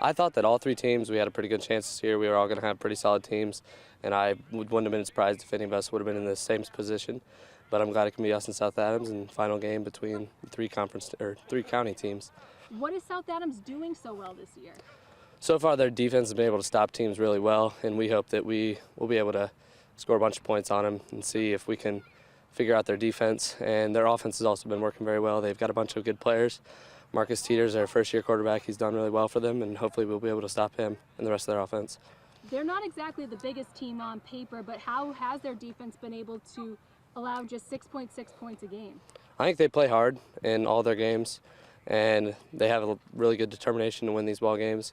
I thought that all three teams, we had a pretty good chance this year. We were all going to have pretty solid teams, and I wouldn't have been surprised if any of us would have been in the same position. But I'm glad it can be us and South Adams in final game between three county teams. What is South Adams doing so well this year? So far, their defense has been able to stop teams really well, and we hope that we will be able to score a bunch of points on them and see if we can figure out their defense. And their offense has also been working very well. They've got a bunch of good players. Marcus Teeter's their first-year quarterback. He's done really well for them, and hopefully we'll be able to stop him and the rest of their offense. They're not exactly the biggest team on paper, but how has their defense been able to allow just 6.6 points a game? I think they play hard in all their games, and they have a really good determination to win these ball games.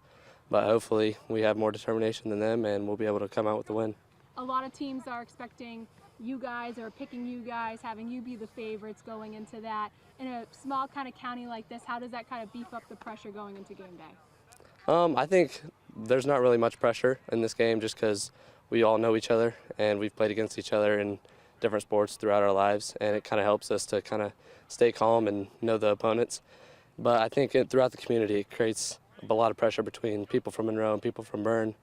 But hopefully we have more determination than them, and we'll be able to come out with the win. A lot of teams are expecting you guys or picking you guys, having you be the favorites going into that. In a small kind of county like this, how does that kind of beef up the pressure going into game day? I think there's not really much pressure in this game just because we all know each other and we've played against each other in different sports throughout our lives, and it kind of helps us to kind of stay calm and know the opponents. But I think throughout the community it creates a lot of pressure between people from Monroe and people from Bern,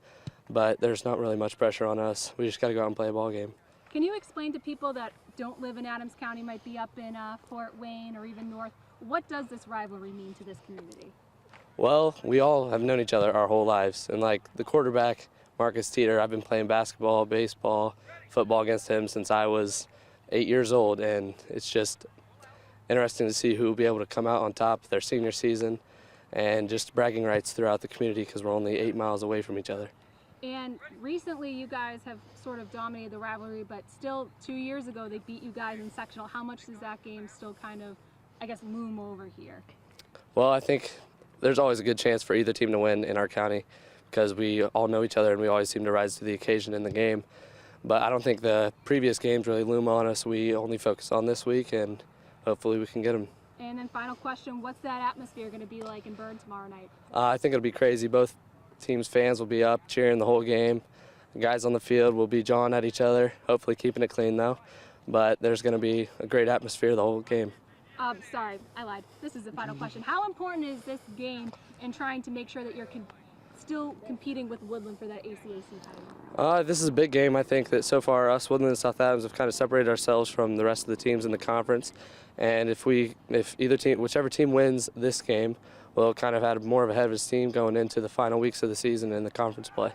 but there's not really much pressure on us. We just got to go out and play a ball game. Can you explain to people that don't live in Adams County, might be up in Fort Wayne or even north, what does this rivalry mean to this community? Well, we all have known each other our whole lives, and like the quarterback, Marcus Teeter, I've been playing basketball, baseball, football against him since I was 8 years old, and it's just interesting to see who will be able to come out on top their senior season, and just bragging rights throughout the community because we're only 8 miles away from each other. And recently you guys have sort of dominated the rivalry, but still 2 years ago they beat you guys in sectional. How much does that game still kind of, I guess, loom over here? Well, I think there's always a good chance for either team to win in our county because we all know each other and we always seem to rise to the occasion in the game. But I don't think the previous games really loom on us. We only focus on this week, and hopefully we can get them. And then final question, what's that atmosphere going to be like in Bern tomorrow night? I think it'll be crazy. Both teams' fans will be up cheering the whole game. The guys on the field will be jawing at each other, hopefully keeping it clean though. But there's going to be a great atmosphere the whole game. Sorry, I lied. This is the final question. How important is this game in trying to make sure that you're still competing with Woodland for that ACAC title? This is a big game. I think that so far us, Woodland and South Adams, have kind of separated ourselves from the rest of the teams in the conference. And if either team, whichever team wins this game, we'll kind of have more of a head of a steam going into the final weeks of the season in the conference play.